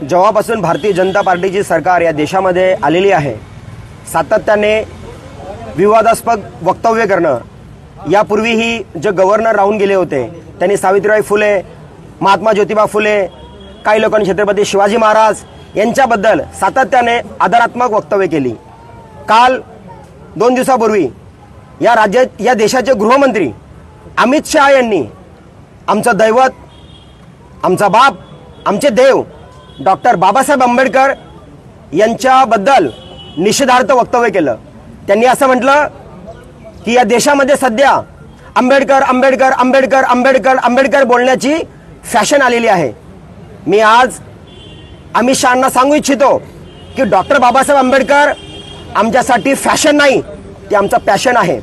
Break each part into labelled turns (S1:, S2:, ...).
S1: जेव्हापासून भारतीय जनता पार्टीची सरकार या देशामध्ये आलेली आहे, सातत्याने विवादास्पद वक्तव्य करणं, यापूर्वीही जे गव्हर्नर राहून गेले होते त्यांनी सावित्रीबाई फुले, महात्मा ज्योतिबा फुले, काही लोकांनी छत्रपती शिवाजी महाराज यांच्याबद्दल सातत्याने आदरात्मक वक्तव्य केली। काल 2 दिवसापूर्वी या देशाचे गृहमंत्री अमित शाह यांनी आमचं दैवत, आमचा बाप, आमचे देव डॉक्टर बाबासाहेब आंबेडकर यांच्याबद्दल निषेधार्थ वक्तव्य केलं। त्यांनी असं म्हटलं की या देशामध्ये सध्या आंबेडकर आंबेडकर आंबेडकर आंबेडकर आंबेडकर बोलण्याची फॅशन आलेली आहे। मी आज अमित शाहांना सांगू इच्छितो की डॉक्टर बाबासाहेब आंबेडकर आमच्यासाठी फॅशन नाही, ते आमचं पॅशन आहे,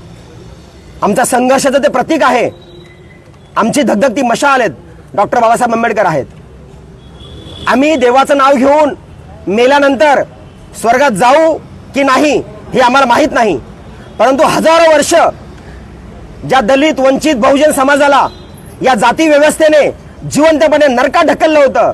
S1: आमचा संघर्षाचं ते प्रतीक आहे, आमची धगधगती मशाल आहेत, डॉक्टर बाबासाहेब आंबेडकर आहेत। आम्ही देवाचं नाव घेऊन मेल्यानंतर स्वर्गात जाऊ की नाही हे आम्हाला माहीत नाही, परंतु हजारो वर्ष ज्या दलित, वंचित, बहुजन समाजाला या जाती व्यवस्थेने जिवंतपणे नरकात ढकललं होतं,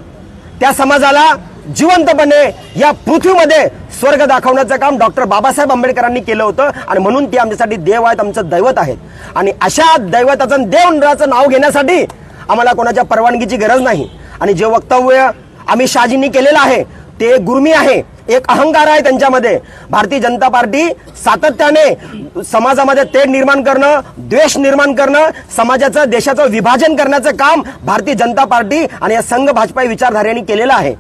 S1: त्या समाजाला जिवंतपणे या पृथ्वीमध्ये स्वर्ग दाखवण्याचं काम डॉक्टर बाबासाहेब आंबेडकरांनी केलं होतं आणि म्हणून ते आमच्यासाठी देव आहेत, आमचं दैवत आहेत। आणि अशा दैवताचं देवराचं नाव घेण्यासाठी आम्हाला कोणाच्या परवानगीची गरज नाही। आणि जे वक्तव्य अमित शहाजींनी केलेलं आहे ते गुर्मी आहे, एक अहंकार आहे त्यांच्यामध्ये। भारतीय जनता पार्टी सातत्याने समाजामध्ये तेढ निर्माण करणं, द्वेष निर्माण करणं, समाजाचं, देशाचं विभाजन करण्याचं काम भारतीय जनता पार्टी आणि या संघ भाजपाई विचारधारेने केलेलं आहे।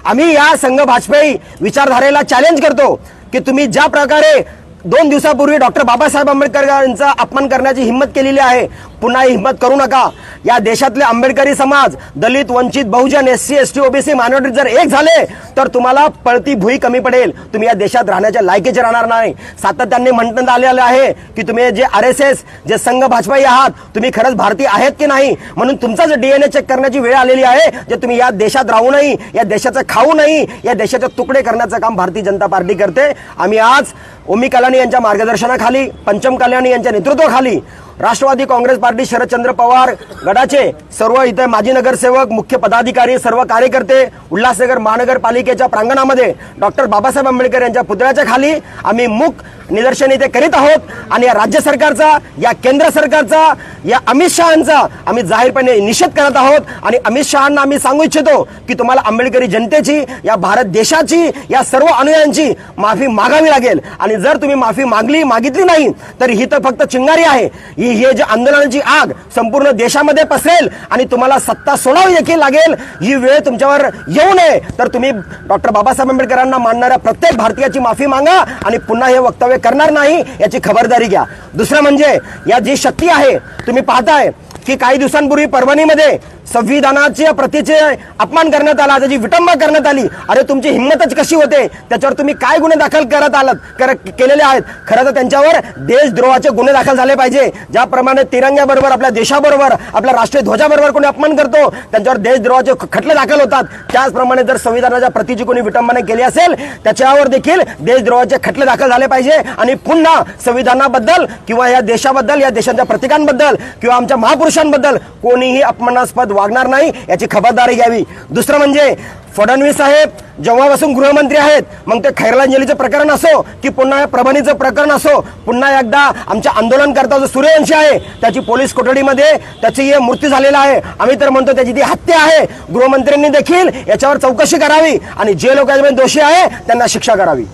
S1: आम्ही या संघ भाजपाई विचारधारेला चॅलेंज करतो की तुम्ही ज्या प्रकारे 2 दिवसापूर्वी डॉक्टर बाबासाहेब आंबेडकर यांचा अपमान करण्याची हिम्मत केलेली आहे, पुन्हा हिम्मत करू नका। या देशातले आंबेडकरी समाज, दलित, वंचित, बहुजन, SC, ST, OBC मायनॉरिटी जर एक झाले तर तुम्हाला पळती भुई कमी पडेल, तुम्ही या देशात राहण्याच्या लायकीचे राहणार नाही। सातत्याने म्हणण्यात आलेलं आहे की तुम्ही जे RSS, जे संघ भाजपाई आहात, तुम्ही खरंच भारतीय आहेत की नाही, म्हणून तुमचा जो DNA चेक करण्याची वेळ आलेली आहे, जे तुम्ही या देशात राहू नाही, या देशाचं खाऊ नाही, या देशाचे तुकडे करण्याचं काम भारतीय जनता पार्टी करते। आम्ही आज ओमी कलानी यांच्या मार्गदर्शनाखाली, पंचम कल्याणी यांच्या नेतृत्वाखाली राष्ट्रवादी काँग्रेस पार्टी, शरदचंद्र पवार गटाचे सर्व इथे माजी नगरसेवक, मुख्य पदाधिकारी, सर्व कार्यकर्ते उल्हासनगर महानगरपालिकेच्या प्रांगणामध्ये डॉक्टर बाबासाहेब आंबेडकर यांच्या पुतळ्याच्या खाली आम्ही मूक निदर्शन इथे करीत आहोत। आणि या राज्य सरकारचा, या केंद्र सरकारचा, या अमित शहांचा आम्ही जाहीरपणे निषेध करत आहोत। आणि अमित शहांना आम्ही सांगू इच्छितो की तुम्हाला आंबेडकरी जनतेची, या भारत देशाची, या सर्व अनुयायांची माफी मागावी लागेल। आणि जर तुम्ही माफी मागितली नाही तर ही तर फक्त चिंगारी आहे, हे जे आंदोलनाची आग संपूर्ण देशामध्ये पसरेल आणि तुम्हाला सत्ता सोडावी देखील लागेल। ही वेळ तुमच्यावर येऊ नये तर तुम्ही डॉक्टर बाबासाहेब आंबेडकरांना मानणाऱ्या प्रत्येक भारतीयाची माफी मागा आणि पुन्हा हे वक्तव्य करणार नाही याची खबरदारी घ्या। दुसरं म्हणजे या जी शक्ती आहे, तुम्ही पाहताय की काही दिवसांपूर्वी परभणीमध्ये संविधानाच्या प्रतीचे अपमान करण्यात आला, त्याची विटंबना करण्यात आली। अरे तुमची हिंमतच कशी होते, त्याच्यावर तुम्ही काय गुन्हे दाखल केलेले आहेत? खरं तर त्यांच्यावर देशद्रोहाचे गुन्हे दाखल झाले पाहिजे। ज्याप्रमाणे तिरंग्याबरोबर, आपल्या देशाबरोबर, आपल्या राष्ट्रीय ध्वजाबरोबर कोणी अपमान करतो त्यांच्यावर देशद्रोहाचे खटले दाखल होतात, त्याचप्रमाणे जर संविधानाच्या प्रतीची कोणी विटंबना केली असेल त्याच्यावर देखील देशद्रोहाचे खटले दाखल झाले पाहिजे। आणि पुन्हा संविधानाबद्दल किंवा या देशाबद्दल, या देशाच्या प्रतीकांबद्दल किंवा आमच्या महापुरुषांबद्दल कोणीही अपमानास्पद वागणार नाही याची खबरदारी घ्यावी। दुसरं म्हणजे फडणवीस साहेब जेव्हापासून गृहमंत्री आहेत, मग ते खैरलांजलीचं प्रकरण असो की पुन्हा परभणीचं प्रकरण असो, पुन्हा एकदा आमच्या आंदोलनकर्ता जो सूर्यवंशी आहे त्याची पोलीस कोठडीमध्ये त्याची मृत्यू झालेला आहे। आम्ही तर म्हणतो त्याची ती हत्या आहे। गृहमंत्र्यांनी देखील याच्यावर चौकशी करावी आणि जे लोक याच्यामध्ये दोषी आहे त्यांना शिक्षा करावी।